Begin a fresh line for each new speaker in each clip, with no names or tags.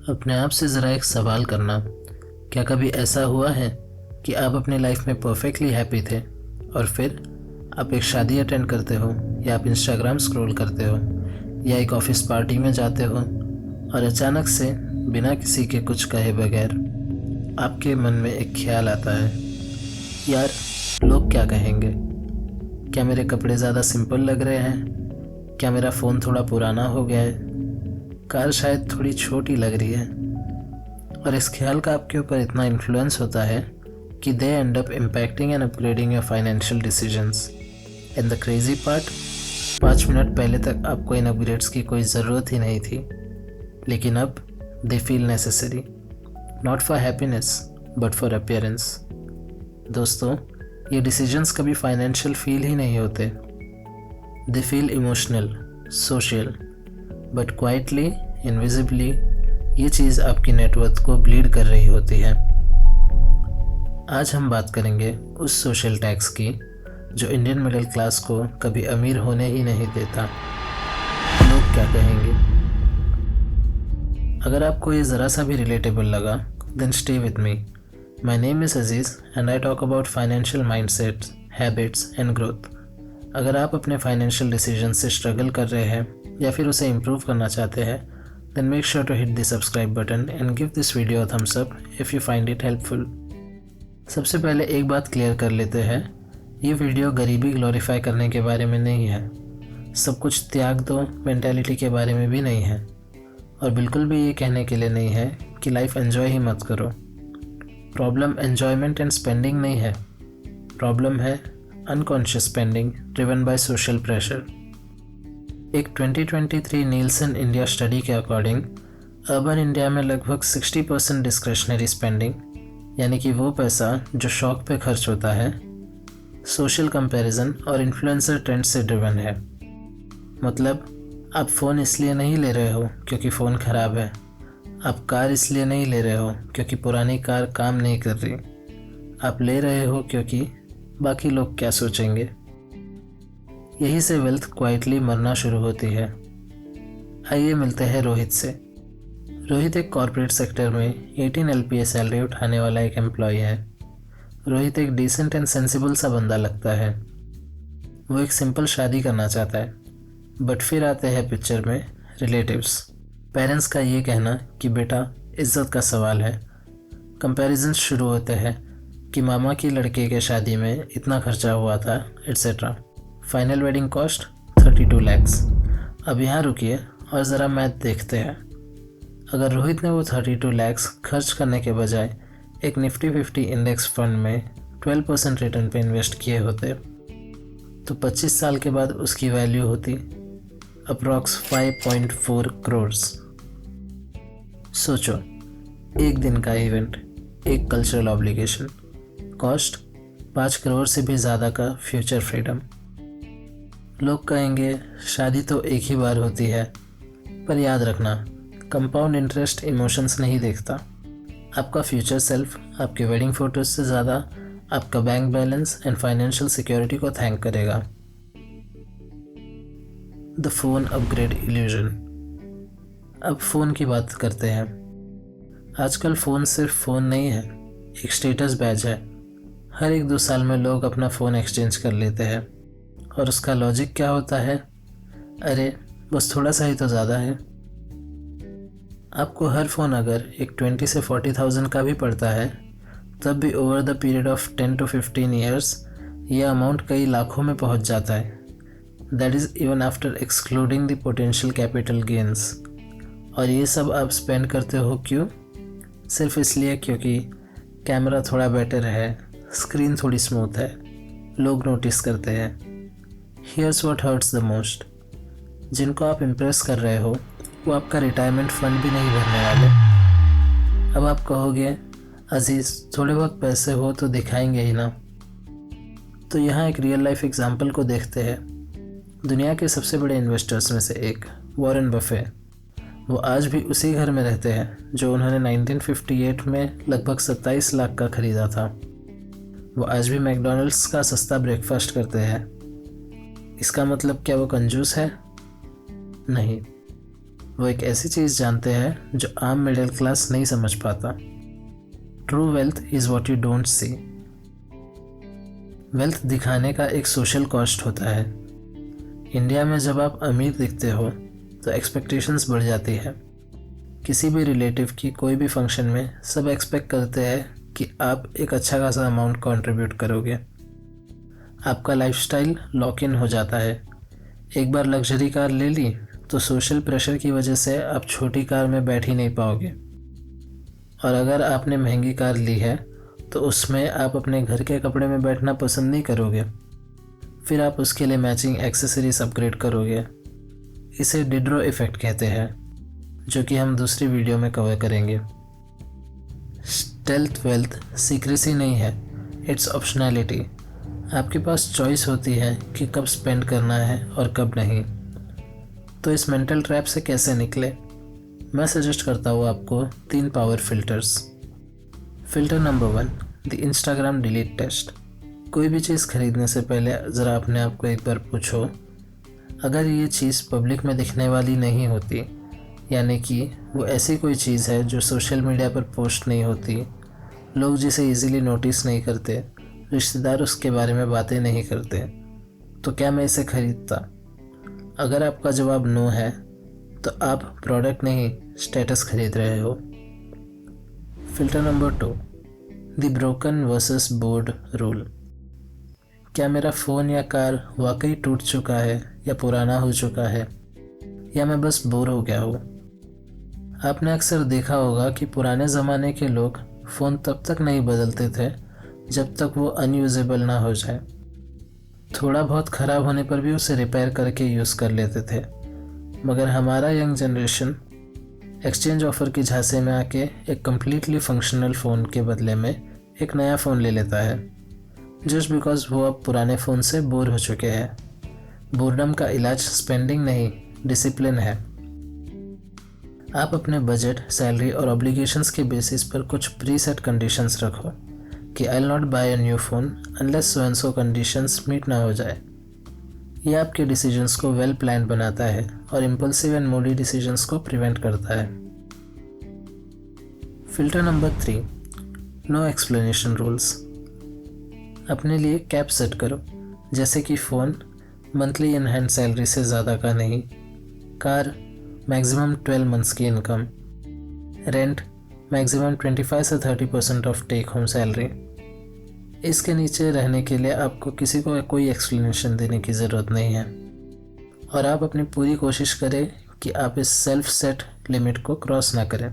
अपने आप से ज़रा एक सवाल करना, क्या कभी ऐसा हुआ है कि आप अपनी लाइफ में परफेक्टली हैप्पी थे और फिर आप एक शादी अटेंड करते हो, या आप इंस्टाग्राम स्क्रॉल करते हो, या एक ऑफिस पार्टी में जाते हो और अचानक से बिना किसी के कुछ कहे बगैर आपके मन में एक ख्याल आता है, यार लोग क्या कहेंगे? क्या मेरे कपड़े ज़्यादा सिंपल लग रहे हैं? क्या मेरा फ़ोन थोड़ा पुराना हो गया है? कार शायद थोड़ी छोटी लग रही है। और इस ख्याल का आपके ऊपर इतना इन्फ्लुएंस होता है कि they end up impacting and upgrading your financial decisions. And the crazy part, 5 minute पहले तक आपको इन अपग्रेड्स की कोई ज़रूरत ही नहीं थी, लेकिन अब they feel necessary, not for happiness but for appearance. दोस्तों, ये डिसीजंस कभी फाइनेंशियल फील ही नहीं होते। They feel emotional, social, but quietly, invisibly ये चीज़ आपकी नेटवर्थ को ब्लीड कर रही होती है। आज हम बात करेंगे उस सोशल टैक्स की जो इंडियन मिडिल क्लास को कभी अमीर होने ही नहीं देता। लोग क्या कहेंगे? अगर आपको ये ज़रा सा भी रिलेटेबल लगा, then stay with me. My name is Aziz and I talk about financial mindsets, habits and growth. अगर आप अपने फाइनेंशियल डिसीजन से स्ट्रगल कर रहे हैं या फिर उसे इम्प्रूव करना चाहते हैं, then make sure to hit the subscribe button and give this video a thumbs up if you find it helpful। सबसे पहले एक बात क्लियर कर लेते हैं, ये वीडियो गरीबी ग्लोरीफाई करने के बारे में नहीं है, सब कुछ त्याग दो मेंटालिटी के बारे में भी नहीं है, और बिल्कुल भी ये कहने के लिए नहीं है कि लाइफ एंजॉय ही मत करो। प्रॉब्लम एन्जॉयमेंट एंड स्पेंडिंग नहीं है, प्रॉब्लम है unconscious spending driven by social pressure. एक 2023 नीलसन इंडिया स्टडी के अकॉर्डिंग अर्बन इंडिया में लगभग 60% डिस्क्रिशनरी स्पेंडिंग, यानी कि वो पैसा जो शौक पे खर्च होता है, सोशल कंपैरिजन और इन्फ्लुएंसर ट्रेंड से ड्रिवन है। मतलब आप फ़ोन इसलिए नहीं ले रहे हो क्योंकि फ़ोन ख़राब है, आप कार इसलिए नहीं ले रहे हो क्योंकि पुरानी कार काम नहीं कर रही, आप ले रहे हो क्योंकि बाकी लोग क्या सोचेंगे। यही से वेल्थ क्वाइटली मरना शुरू होती है। आइए मिलते हैं रोहित से। रोहित एक कॉर्पोरेट सेक्टर में 18 LPA सैलरी उठाने वाला एक एम्प्लॉय है। रोहित एक डिसेंट एंड सेंसिबल सा बंदा लगता है। वो एक सिंपल शादी करना चाहता है, बट फिर आते हैं पिक्चर में रिलेटिव्स। पेरेंट्स का ये कहना कि बेटा इज्जत का सवाल है। कंपैरिजन शुरू होते हैं कि मामा की लड़के के शादी में इतना खर्चा हुआ था, etcetera. Final wedding cost 32 lakhs। अब यहाँ रुकिए और ज़रा मैथ देखते हैं। अगर रोहित ने वो 32 lakhs खर्च करने के बजाय एक निफ्टी 50 इंडेक्स फंड में 12% रिटर्न पे इन्वेस्ट किए होते, तो 25 साल के बाद उसकी वैल्यू होती अप्रॉक्स 5.4 करोड़। सोचो, एक दिन का इवेंट, एक कल्चरल ऑब्लिगेशन, कॉस्ट 5 करोड़ से भी ज़्यादा का फ्यूचर फ्रीडम। लोग कहेंगे शादी तो एक ही बार होती है, पर याद रखना कंपाउंड इंटरेस्ट इमोशंस नहीं देखता। आपका फ्यूचर सेल्फ आपके वेडिंग फ़ोटोज से ज़्यादा आपका bank balance and financial security को थैंक करेगा। The phone upgrade illusion. अब फ़ोन की बात करते हैं। आजकल फ़ोन सिर्फ फ़ोन नहीं है, एक स्टेटस बैज है। हर 1-2 साल में लोग अपना फ़ोन एक्सचेंज कर लेते हैं, और उसका लॉजिक क्या होता है? अरे बस थोड़ा सा ही तो ज़्यादा है। आपको हर फ़ोन अगर एक 20 से 40,000 का भी पड़ता है, तब भी over the period of 10 to 15 years ये अमाउंट कई लाखों में पहुंच जाता है। That is even after excluding the potential capital gains. और ये सब आप स्पेंड करते हो क्यों? सिर्फ इसलिए क्योंकि कैमरा थोड़ा बेटर है, स्क्रीन थोड़ी स्मूथ है, लोग नोटिस करते हैं। Here's what hurts the most। जिनको आप इम्प्रेस कर रहे हो वो आपका रिटायरमेंट फंड भी नहीं भरने वाले। अब आप कहोगे अजीज़ थोड़े बहुत पैसे हो तो दिखाएंगे ही ना। तो यहाँ एक रियल लाइफ एग्जाम्पल को देखते हैं। दुनिया के सबसे बड़े इन्वेस्टर्स में से एक वॉरेन बफे, वो आज भी उसी घर में रहते हैं जो उन्होंने 1958 में लगभग 27 लाख का ख़रीदा था। वो आज भी मैकडॉनल्ड्स का सस्ता ब्रेकफास्ट करते हैं। इसका मतलब क्या वो कंजूस है? नहीं, वो एक ऐसी चीज़ जानते हैं जो आम मिडिल क्लास नहीं समझ पाता। True wealth is what you don't see. Wealth दिखाने का एक सोशल कॉस्ट होता है। इंडिया में जब आप अमीर दिखते हो तो एक्सपेक्टेशंस बढ़ जाती है। किसी भी रिलेटिव की कोई भी फंक्शन में सब एक्सपेक्ट करते हैं कि आप एक अच्छा खासा अमाउंट कंट्रीब्यूट करोगे। आपका लाइफस्टाइल लॉक इन हो जाता है। एक बार लग्जरी कार ले ली तो सोशल प्रेशर की वजह से आप छोटी कार में बैठ ही नहीं पाओगे, और अगर आपने महंगी कार ली है तो उसमें आप अपने घर के कपड़े में बैठना पसंद नहीं करोगे। फिर आप उसके लिए मैचिंग एक्सेसरीज अपग्रेड करोगे। इसे डिड्रो इफ़ेक्ट कहते हैं, जो कि हम दूसरी वीडियो में कवर करेंगे। स्टेल्थ वेल्थ सीक्रेसी नहीं है, इट्स ऑप्शनैलिटी। आपके पास चॉइस होती है कि कब स्पेंड करना है और कब नहीं। तो इस मेंटल ट्रैप से कैसे निकले? मैं सजेस्ट करता हूँ आपको 3 power filters. Filter number 1, the Instagram delete test. कोई भी चीज़ खरीदने से पहले ज़रा अपने आप को एक बार पूछो, अगर ये चीज़ पब्लिक में दिखने वाली नहीं होती, यानी कि वो ऐसी कोई चीज़ है जो सोशल मीडिया पर पोस्ट नहीं होती, लोग जिसे इजीली नोटिस नहीं करते, रिश्तेदार उसके बारे में बातें नहीं करते, तो क्या मैं इसे खरीदता? अगर आपका जवाब नो है तो आप प्रोडक्ट नहीं स्टेटस खरीद रहे हो। Filter number 2, the broken versus board rule. क्या मेरा फ़ोन या कार वाकई टूट चुका है या पुराना हो चुका है, या मैं बस बोर हो गया हूँ? आपने अक्सर देखा होगा कि पुराने ज़माने के लोग फ़ोन तब तक नहीं बदलते थे जब तक वो अनयूजेबल ना हो जाए। थोड़ा बहुत ख़राब होने पर भी उसे रिपेयर करके यूज़ कर लेते थे। मगर हमारा यंग जनरेशन एक्सचेंज ऑफ़र की झांसे में आके एक कम्प्लीटली फंक्शनल फ़ोन के बदले में एक नया फ़ोन ले लेता है, जस्ट बिकॉज वो अब पुराने फ़ोन से बोर हो चुके हैं। बोर्डम का इलाज स्पेंडिंग नहीं, डिसिप्लिन है। आप अपने बजट, सैलरी और ऑब्लिगेशंस के बेसिस पर कुछ प्रीसेट कंडीशंस रखो कि I will not buy a new phone unless so and so conditions meet ना हो जाए। ये आपके डिसीजंस को वेल प्लान बनाता है और इम्पल्सिव एंड मूडी डिसीजंस को प्रिवेंट करता है। Filter number 3, no explanation rules. अपने लिए कैप सेट करो, जैसे कि phone monthly in hand salary से ज़्यादा का नहीं, कार मैक्सिमम 12 मंथ्स की इनकम, रेंट मैक्सिमम 25 से 30% ऑफ टेक होम सैलरी। इसके नीचे रहने के लिए आपको किसी को कोई एक्सप्लेनेशन देने की ज़रूरत नहीं है, और आप अपनी पूरी कोशिश करें कि आप इस सेल्फ सेट लिमिट को क्रॉस ना करें।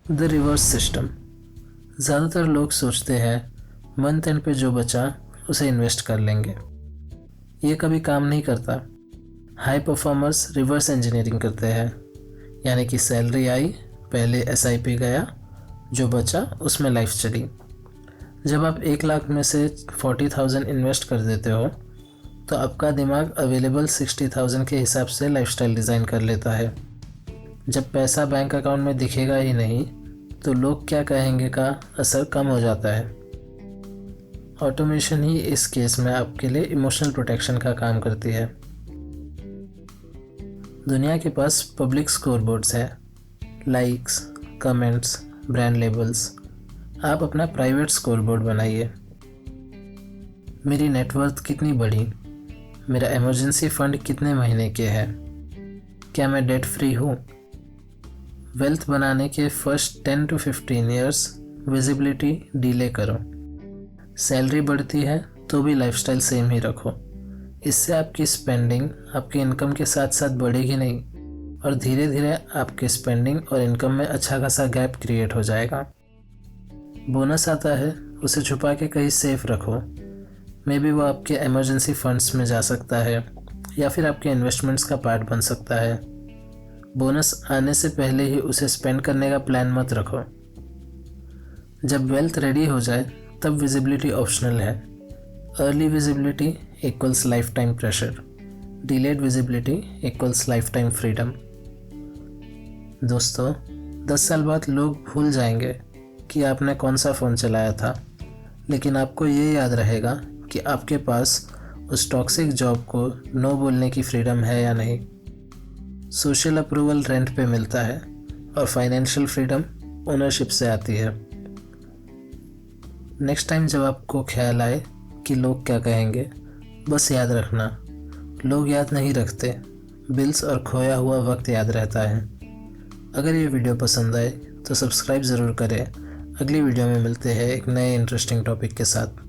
The reverse system. ज़्यादातर लोग सोचते हैं मंथ एंड पे जो बचा उसे इन्वेस्ट कर लेंगे। ये कभी काम नहीं करता। हाई परफॉर्मर्स रिवर्स इंजीनियरिंग करते हैं, यानी कि सैलरी आई, पहले SIP गया, जो बचा उसमें लाइफ चली। जब आप 1 लाख में से 40,000 इन्वेस्ट कर देते हो तो आपका दिमाग अवेलेबल 60,000 के हिसाब से लाइफस्टाइल डिज़ाइन कर लेता है। जब पैसा बैंक अकाउंट में दिखेगा ही नहीं तो लोग क्या कहेंगे का असर कम हो जाता है। ऑटोमेशन ही इस केस में आपके लिए इमोशनल प्रोटेक्शन का काम करती है। दुनिया के पास पब्लिक स्कोरबोर्ड्स है, लाइक्स, कमेंट्स, ब्रांड लेबल्स। आप अपना प्राइवेट स्कोरबोर्ड बनाइए। मेरी नेटवर्थ कितनी बढ़ी, मेरा इमरजेंसी फंड कितने महीने के है, क्या मैं डेट फ्री हूँ? वेल्थ बनाने के first 10 to 15 years visibility delay करो। सैलरी बढ़ती है तो भी लाइफस्टाइल सेम ही रखो। इससे आपकी स्पेंडिंग आपकी इनकम के साथ साथ बढ़ेगी नहीं, और धीरे धीरे आपके स्पेंडिंग और इनकम में अच्छा खासा गैप क्रिएट हो जाएगा। बोनस आता है उसे छुपा के कहीं सेफ रखो। मे बी वो आपके इमरजेंसी फंड्स में जा सकता है या फिर आपके इन्वेस्टमेंट्स का पार्ट बन सकता है। बोनस आने से पहले ही उसे स्पेंड करने का प्लान मत रखो। जब वेल्थ रेडी हो जाए तब विजिबिलिटी ऑप्शनल है। Early visibility equals life time pressure, delayed visibility equals life time freedom. दोस्तों, 10 साल बाद लोग भूल जाएंगे कि आपने कौन सा फ़ोन चलाया था, लेकिन आपको ये याद रहेगा कि आपके पास उस टॉक्सिक जॉब को नो बोलने की फ्रीडम है या नहीं। सोशल अप्रूवल रेंट पे मिलता है और फाइनेंशियल फ्रीडम ओनरशिप से आती है। नेक्स्ट टाइम जब आपको ख्याल आए कि लोग क्या कहेंगे, बस याद रखना, लोग याद नहीं रखते, बिल्स और खोया हुआ वक्त याद रहता है। अगर ये वीडियो पसंद आए तो सब्सक्राइब ज़रूर करें। अगली वीडियो में मिलते हैं एक नए इंटरेस्टिंग टॉपिक के साथ।